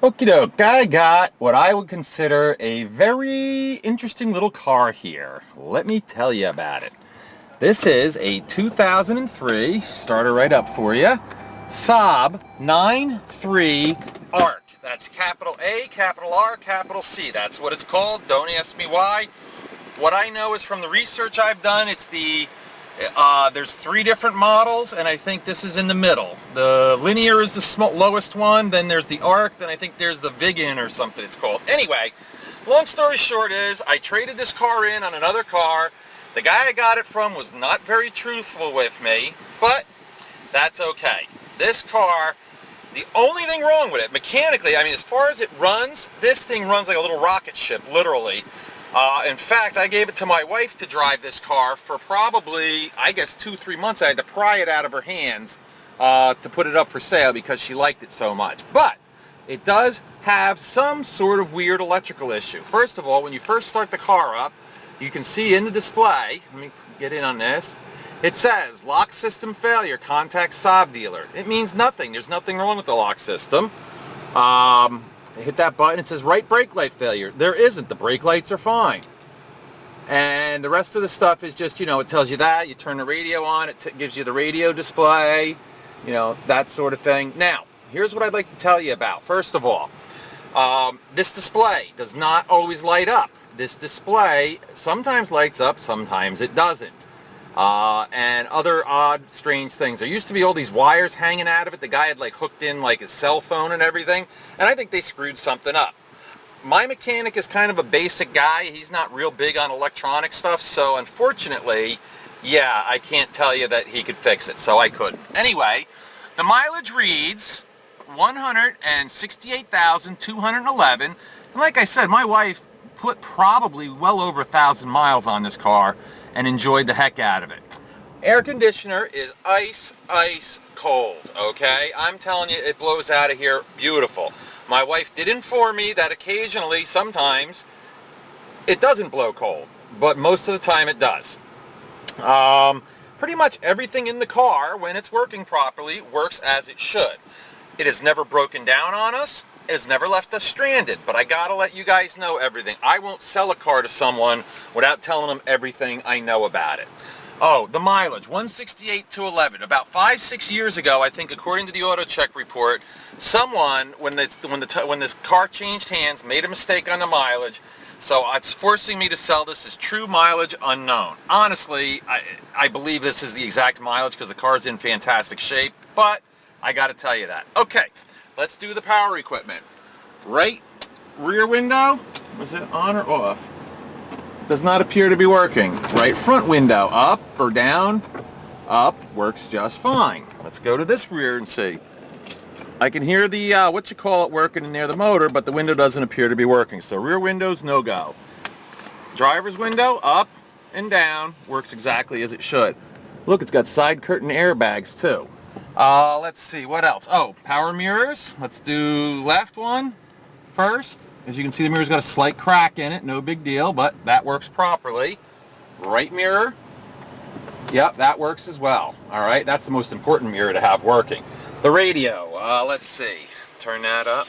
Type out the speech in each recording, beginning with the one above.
Okie doke, I got what I would consider a very interesting little car here. Let me tell you about it. This is a 2003, starter right up for you, Saab 93 ARC. That's capital A, capital R, capital C. That's what it's called. Don't ask me why. What I know is from the research I've done, there's three different models, and I think this is in the middle. The linear is the lowest one, then there's the arc, then I think there's the Vigan or something it's called. Anyway, long story short is, I traded this car in on another car. The guy I got it from was not very truthful with me, but that's okay. This car, the only thing wrong with it, mechanically, I mean, as far as it runs, this thing runs like a little rocket ship, literally. In fact, I gave it to my wife to drive this car for probably, I guess, 2-3 months. I had to pry it out of her hands to put it up for sale because she liked it so much. But it does have some sort of weird electrical issue. First of all, when you first start the car up, you can see in the display, let me get in on this, it says, lock system failure, contact Saab dealer. It means nothing. There's nothing wrong with the lock system. Hit that button, it says right brake light failure. There isn't. The brake lights are fine. And the rest of the stuff is just, it tells you that. You turn the radio on, it gives you the radio display, that sort of thing. Now, here's what I'd like to tell you about. First of all, this display does not always light up. This display sometimes lights up, sometimes it doesn't. And other odd, strange things. There used to be all these wires hanging out of it. The guy had hooked in his cell phone and everything, and I think they screwed something up. My mechanic is kind of a basic guy. He's not real big on electronic stuff, so unfortunately, yeah, I can't tell you that he could fix it, so I couldn't. Anyway, the mileage reads 168,211, and like I said, my wife put probably well over 1,000 miles on this car and enjoyed the heck out of it. Air conditioner is ice cold, okay? I'm telling you, it blows out of here beautiful. My wife did inform me that occasionally, sometimes, it doesn't blow cold, but most of the time it does. Pretty much everything in the car, when it's working properly, works as it should. It has never broken down on us. It has never left us stranded, but I gotta let you guys know everything. I won't sell a car to someone without telling them everything I know about it. Oh, the mileage, 168,211. About 5-6 years ago, I think, according to the auto check report, someone, when this car changed hands, made a mistake on the mileage. So it's forcing me to sell this as true mileage unknown. Honestly, I believe this is the exact mileage because the car's in fantastic shape, but I gotta tell you that. Okay. Let's do the power equipment. Right rear window, was it on or off? Does not appear to be working. Right front window, up or down? Up, works just fine. Let's go to this rear and see. I can hear the, working in there, the motor, but the window doesn't appear to be working. So rear window's no go. Driver's window, up and down, works exactly as it should. Look, it's got side curtain airbags too. Let's see, what else? Oh, power mirrors. Let's do left one first. As you can see, the mirror's got a slight crack in it. No big deal, but that works properly. Right mirror. Yep, that works as well. All right, that's the most important mirror to have working. The radio. Let's see. Turn that up.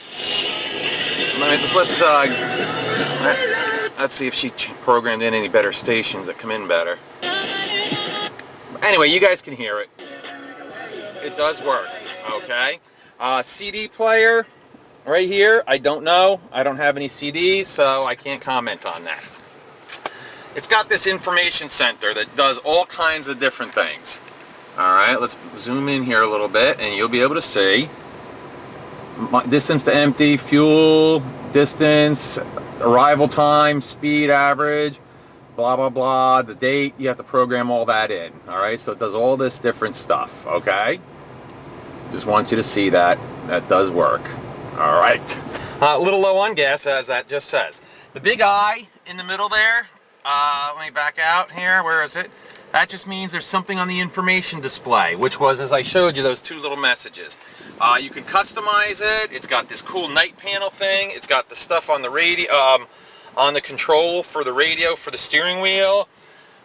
Let's see if she programmed in any better stations that come in better. Anyway, you guys can hear it. It does work, okay? CD player right here, I don't know. I don't have any CDs, so I can't comment on that. It's got this information center that does all kinds of different things. All right, let's zoom in here a little bit, and you'll be able to see distance to empty, fuel, distance, arrival time, speed average, blah, blah, blah, the date. You have to program all that in, all right? So it does all this different stuff, okay? Just want you to see that. That does work. All right. A little low on gas, as that just says. The big I in the middle there, let me back out here. Where is it? That just means there's something on the information display, which was, as I showed you, those two little messages. You can customize it. It's got this cool night panel thing. It's got the stuff on the radio, on the control for the radio for the steering wheel.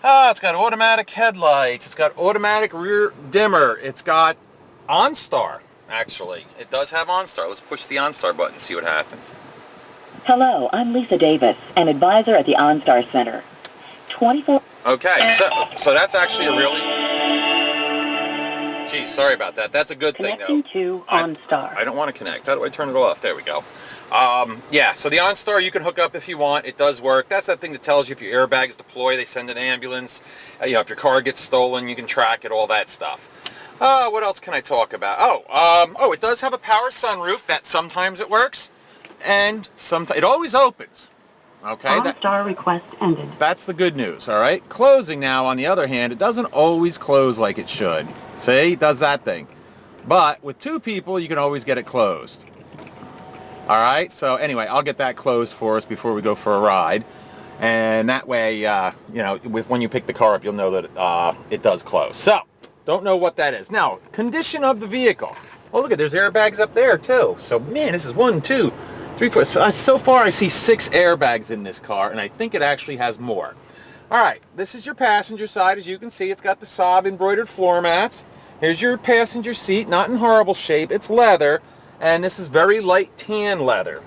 It's got automatic headlights. It's got automatic rear dimmer. It's got OnStar. actually. It does have OnStar. Let's push the OnStar button and see what happens. Hello, I'm Lisa Davis, an advisor at the OnStar Center. 24... Okay, so that's actually a really... Geez, sorry about that. That's a good thing, though. Connecting to OnStar. I don't want to connect. How do I turn it off? There we go. Yeah, so the OnStar you can hook up if you want. It does work. That's that thing that tells you if your airbags deploy, they send an ambulance. You know, if your car gets stolen, you can track it, all that stuff. What else can I talk about? Oh, it does have a power sunroof. That sometimes it works, and sometimes it always opens. Okay. OnStar request ended. That's the good news. All right. Closing now, on the other hand, it doesn't always close like it should. See, it does that thing. But with two people, you can always get it closed. All right. So anyway, I'll get that closed for us before we go for a ride, and that way, you know, when you pick the car up, you'll know that it does close. So. Don't know what that is. Now, condition of the vehicle. Oh, look at, there's airbags up there, too. So, man, this is 1, 2, 3, 4. So far, I see 6 airbags in this car, and I think it actually has more. All right, this is your passenger side. As you can see, it's got the Saab embroidered floor mats. Here's your passenger seat, not in horrible shape. It's leather, and this is very light tan leather.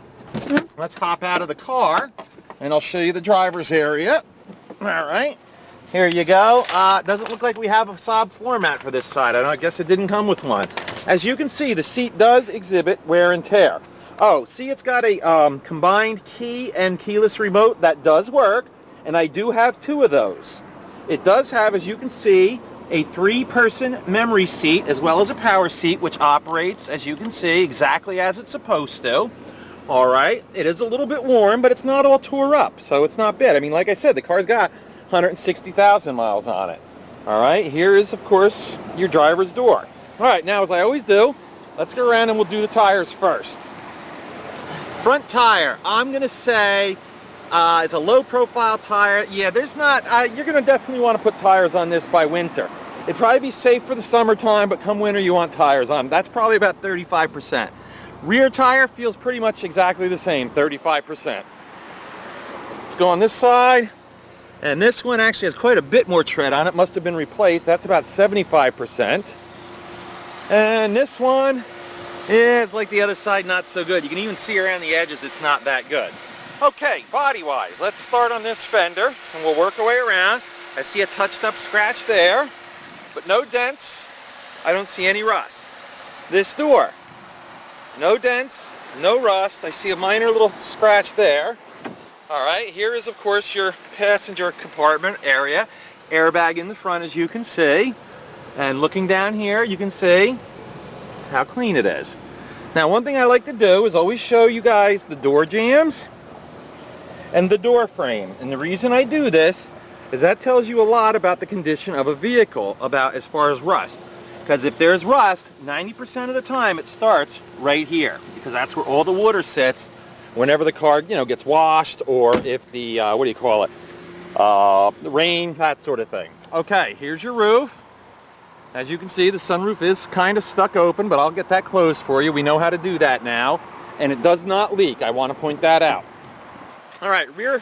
Let's hop out of the car, and I'll show you the driver's area. All right. Here you go. Doesn't look like we have a Saab floor mat for this side. I guess it didn't come with one. As you can see, the seat does exhibit wear and tear. Oh, see, it's got a combined key and keyless remote. That does work, and I do have 2 of those. It does have, as you can see, a 3-person memory seat as well as a power seat, which operates, as you can see, exactly as it's supposed to. All right. It is a little bit warm, but it's not all tore up, so it's not bad. I mean, like I said, the car's got 160,000 miles on it. All right, here is, of course, your driver's door. All right, now, as I always do, let's go around and we'll do the tires first. Front tire, I'm going to say it's a low-profile tire. Yeah, there's not, you're going to definitely want to put tires on this by winter. It'd probably be safe for the summertime, but come winter, you want tires on. That's probably about 35%. Rear tire feels pretty much exactly the same, 35%. Let's go on this side. And this one actually has quite a bit more tread on it. Must have been replaced. That's about 75%. And this one is like the other side, not so good. You can even see around the edges it's not that good. Okay, body-wise, let's start on this fender, and we'll work our way around. I see a touched-up scratch there, but no dents. I don't see any rust. This door, no dents, no rust. I see a minor little scratch there. All right, here is, of course, your passenger compartment area. Airbag in the front, as you can see. And looking down here, you can see how clean it is. Now, one thing I like to do is always show you guys the door jambs and the door frame. And the reason I do this is that tells you a lot about the condition of a vehicle, about as far as rust. Because if there's rust, 90% of the time it starts right here, because that's where all the water sits whenever the car, you know, gets washed, or if the, what do you call it, the rain, that sort of thing. Okay, here's your roof. As you can see, the sunroof is kind of stuck open, but I'll get that closed for you. We know how to do that now, and it does not leak. I want to point that out. All right, rear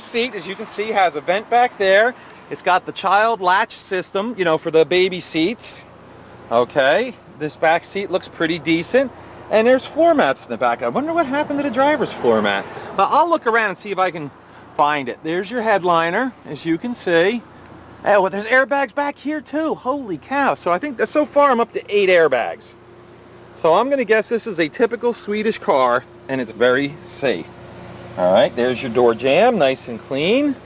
seat, as you can see, has a vent back there. It's got the child latch system, you know, for the baby seats. Okay, this back seat looks pretty decent. And there's floor mats in the back. I wonder what happened to the driver's floor mat. But I'll look around and see if I can find it. There's your headliner, as you can see. Oh, well, there's airbags back here too. Holy cow. So I think that so far I'm up to 8 airbags. So I'm going to guess this is a typical Swedish car, and it's very safe. All right, there's your door jamb, nice and clean.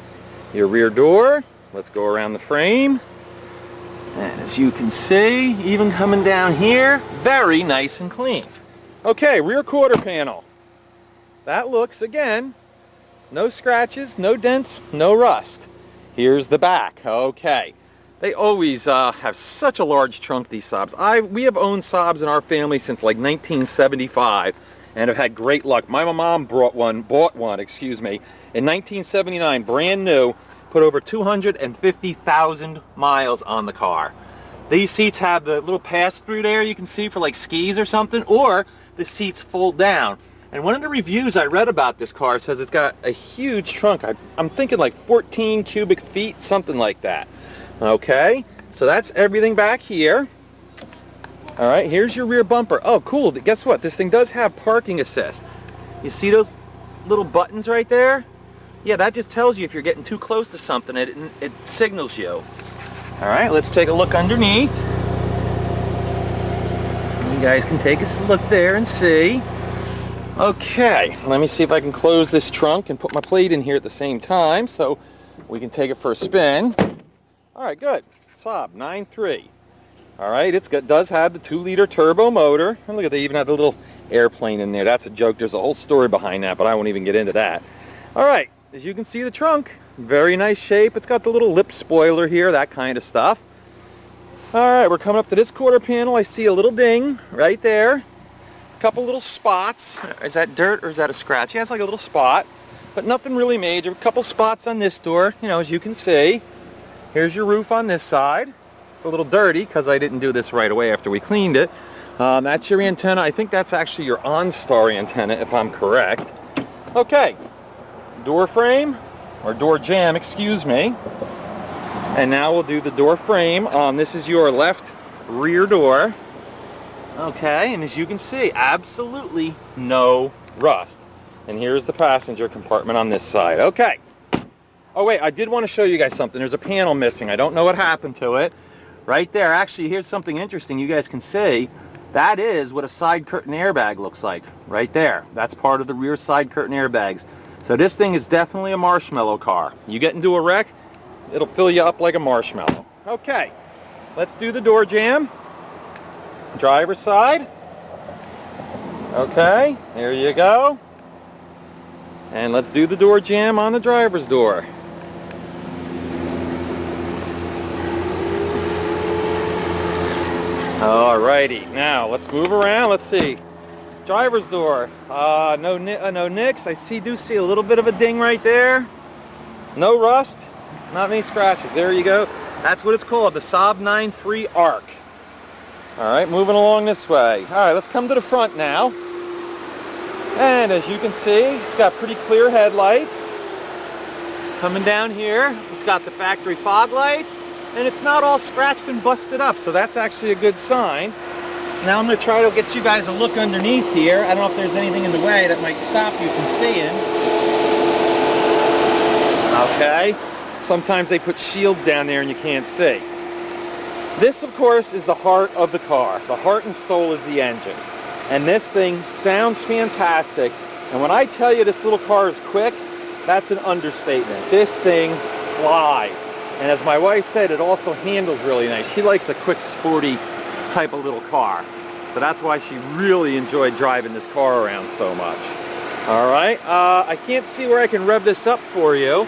Your rear door. Let's go around the frame. And as you can see, even coming down here, very nice and clean. Okay, rear quarter panel. That looks, again, no scratches, no dents, no rust. Here's the back. Okay. They always have such a large trunk, these Saabs. We have owned Saabs in our family since like 1975 and have had great luck. My mom bought one, in 1979, brand new, put over 250,000 miles on the car. These seats have the little pass-through there you can see for like skis or something, or the seats fold down. And one of the reviews I read about this car says it's got a huge trunk. I'm thinking like 14 cubic feet, something like that. Okay, so that's everything back here. All right, here's your rear bumper. Oh, cool. Guess what? This thing does have parking assist. You see those little buttons right there? Yeah, that just tells you if you're getting too close to something, it signals you. All right, let's take a look underneath. You guys can take a look there and see. Okay, let me see if I can close this trunk and put my plate in here at the same time so we can take it for a spin. All right, good. Saab 9.3. All right, does have the 2-liter turbo motor. And look at, they even have the little airplane in there. That's a joke. There's a whole story behind that, but I won't even get into that. All right, as you can see, the trunk, very nice shape. It's got the little lip spoiler here, that kind of stuff. All right, we're coming up to this quarter panel. I see a little ding right there. A couple little spots. Is that dirt or is that a scratch? Yeah, it's like a little spot, but nothing really major. A couple spots on this door, you know, as you can see. Here's your roof on this side. It's a little dirty because I didn't do this right away after we cleaned it. That's your antenna. I think that's actually your OnStar antenna, if I'm correct. Okay, door frame, or door jamb, excuse me. And now we'll do the door frame. This is your left rear door. Okay, and as you can see, absolutely no rust. And here's the passenger compartment on this side. Okay. Oh wait, I did want to show you guys something. There's a panel missing. I don't know what happened to it. Right there, actually, here's something interesting you guys can see. That is what a side curtain airbag looks like, right there. That's part of the rear side curtain airbags. So this thing is definitely a marshmallow car. You get into a wreck, it'll fill you up like a marshmallow. Okay, let's do the door jamb. Driver's side. Okay, there you go. And let's do the door jamb on the driver's door. Alrighty, now let's move around. Let's see. Driver's door. No nicks. Do see a little bit of a ding right there. No rust. Not many scratches. There you go. That's what it's called, the Saab 9.3 ARC. Alright, moving along this way. Alright, let's come to the front now. And as you can see, it's got pretty clear headlights. Coming down here, it's got the factory fog lights. And it's not all scratched and busted up, so that's actually a good sign. Now I'm going to try to get you guys a look underneath here. I don't know if there's anything in the way that might stop you from seeing. Okay. Sometimes they put shields down there and you can't see. This, of course, is the heart of the car. The heart and soul is the engine. And this thing sounds fantastic. And when I tell you this little car is quick, that's an understatement. This thing flies. And as my wife said, it also handles really nice. She likes a quick, sporty type of little car. So that's why she really enjoyed driving this car around so much. All right, I can't see where I can rev this up for you,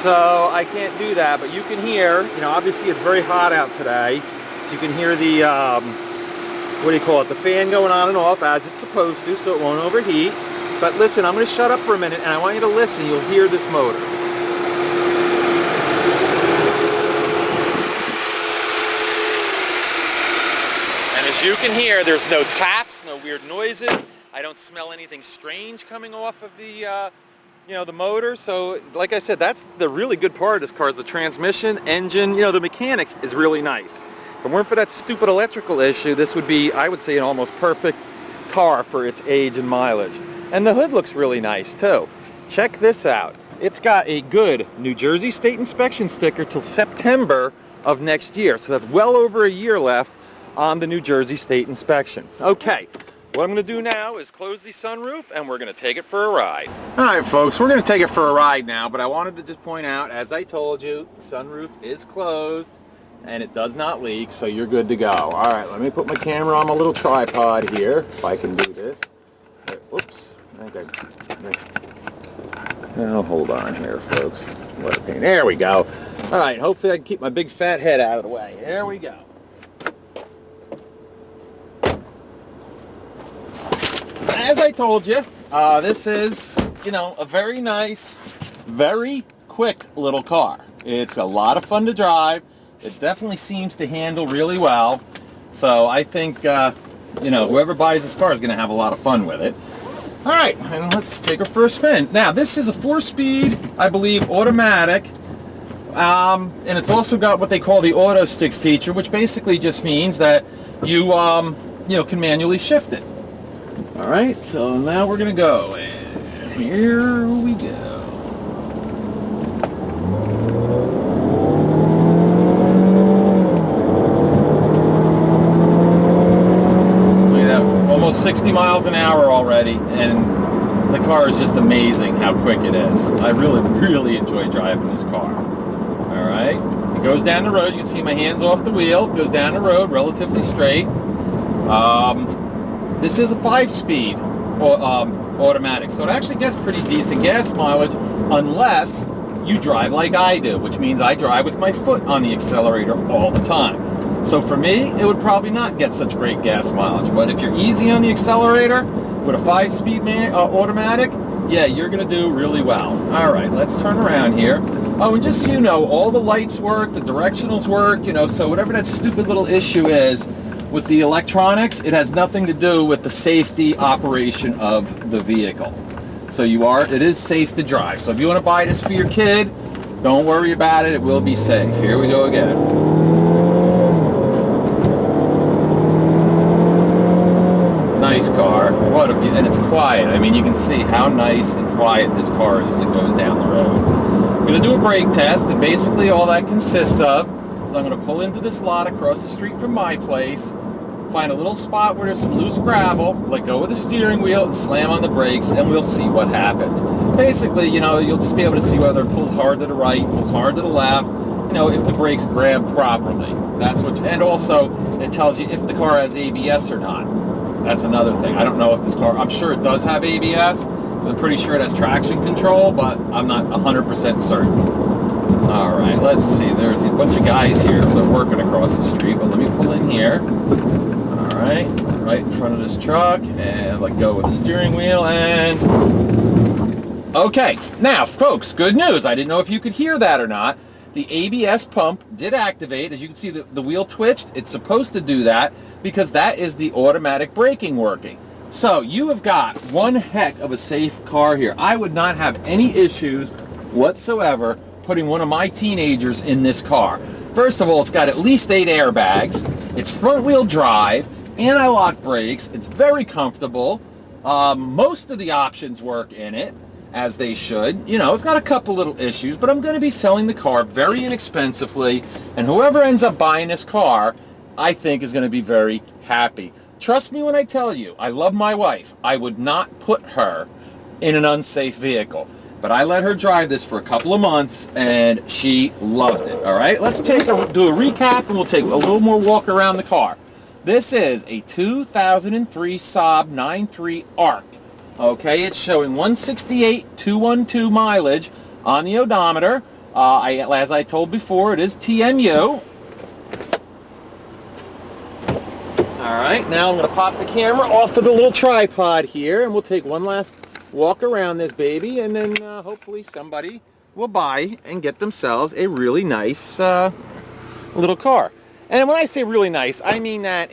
so I can't do that. But you can hear, you know, obviously it's very hot out today, so you can hear the, the fan going on and off as it's supposed to, so it won't overheat. But listen, I'm going to shut up for a minute, and I want you to listen. You'll hear this motor. As you can hear, there's no taps, no weird noises. I don't smell anything strange coming off of the, the motor. So, like I said, that's the really good part of this car is the transmission, engine, the mechanics is really nice. If it weren't for that stupid electrical issue, this would be, I would say, an almost perfect car for its age and mileage. And the hood looks really nice, too. Check this out. It's got a good New Jersey State Inspection sticker till September of next year. So that's well over a year left on the New Jersey State Inspection. Okay, what I'm going to do now is close the sunroof and we're going to take it for a ride. Alright folks, we're going to take it for a ride now, but I wanted to just point out, as I told you, the sunroof is closed and it does not leak, so you're good to go. Alright, let me put my camera on my little tripod here, if I can do this. Oops, I think I missed. Oh, hold on here folks. What a pain. There we go. Alright, hopefully I can keep my big fat head out of the way. There we go. As I told you, this is, a very nice, very quick little car. It's a lot of fun to drive. It definitely seems to handle really well. So I think, whoever buys this car is going to have a lot of fun with it. All right, and let's take her for a spin. Now, this is a 4-speed, I believe, automatic. And it's also got what they call the auto stick feature, which basically just means that you can manually shift it. All right, so now we're gonna go, and here we go. Look at that, almost 60 miles an hour already, and the car is just amazing how quick it is. I really enjoy driving this car. All right, it goes down the road. You can see my hands off the wheel. It goes down the road relatively straight. This is a 5-speed automatic, so it actually gets pretty decent gas mileage unless you drive like I do, which means I drive with my foot on the accelerator all the time. So for me, it would probably not get such great gas mileage, but if you're easy on the accelerator with a 5-speed automatic, yeah, you're going to do really well. All right, let's turn around here. Oh, and just so you know, all the lights work, the directionals work, so whatever that stupid little issue is with the electronics, it has nothing to do with the safety operation of the vehicle. So it is safe to drive. So if you want to buy this for your kid, don't worry about it. It will be safe. Here we go again. Nice car. And it's quiet. I mean, you can see how nice and quiet this car is as it goes down the road. I'm going to do a brake test, and basically all that consists of is I'm going to pull into this lot across the street from my place, find a little spot where there's some loose gravel, let go of the steering wheel and slam on the brakes, and we'll see what happens. Basically, you'll just be able to see whether it pulls hard to the right, pulls hard to the left, if the brakes grab properly. That's what, and also it tells you if the car has ABS or not. That's another thing. I don't know if this car, I'm sure it does have ABS, because I'm pretty sure it has traction control, but I'm not 100% certain. All right, let's see. There's a bunch of guys here that are working across the street, but let me pull in here. All right in front of this truck, and let go of the steering wheel, and okay. Now, folks, good news. I didn't know if you could hear that or not. The ABS pump did activate. As you can see, the wheel twitched. It's supposed to do that because that is the automatic braking working. So you have got one heck of a safe car here. I would not have any issues whatsoever putting one of my teenagers in this car. First of all, it's got at least 8 airbags. It's front-wheel drive, anti-lock brakes. It's very comfortable. Most of the options work in it, as they should. It's got a couple little issues, but I'm going to be selling the car very inexpensively, and whoever ends up buying this car, I think, is going to be very happy. Trust me when I tell you, I love my wife. I would not put her in an unsafe vehicle. But I let her drive this for a couple of months, and she loved it. All right, let's do a recap, and we'll take a little more walk around the car. This is a 2003 Saab 9.3 ARC. Okay, it's showing 168,212 mileage on the odometer. As I told before, it is TMU. All right, now I'm going to pop the camera off of the little tripod here, and we'll take one last walk around this baby, and then hopefully somebody will buy and get themselves a really nice little car. And when I say really nice, I mean that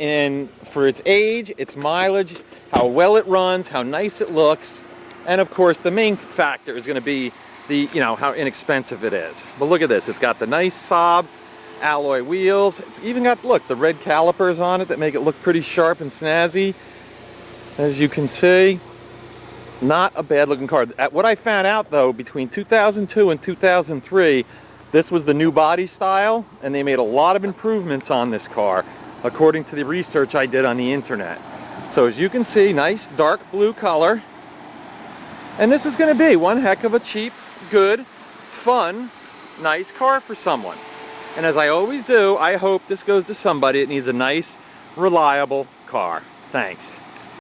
for its age, its mileage, how well it runs, how nice it looks, and of course the main factor is going to be how inexpensive it is. But look at this, it's got the nice Saab alloy wheels. It's even got, look, the red calipers on it that make it look pretty sharp and snazzy. As you can see, not a bad looking car. What I found out though, between 2002 and 2003, this was the new body style, and they made a lot of improvements on this car, according to the research I did on the internet. So as you can see, nice dark blue color. And this is going to be one heck of a cheap, good, fun, nice car for someone. And as I always do, I hope this goes to somebody that needs a nice, reliable car. Thanks.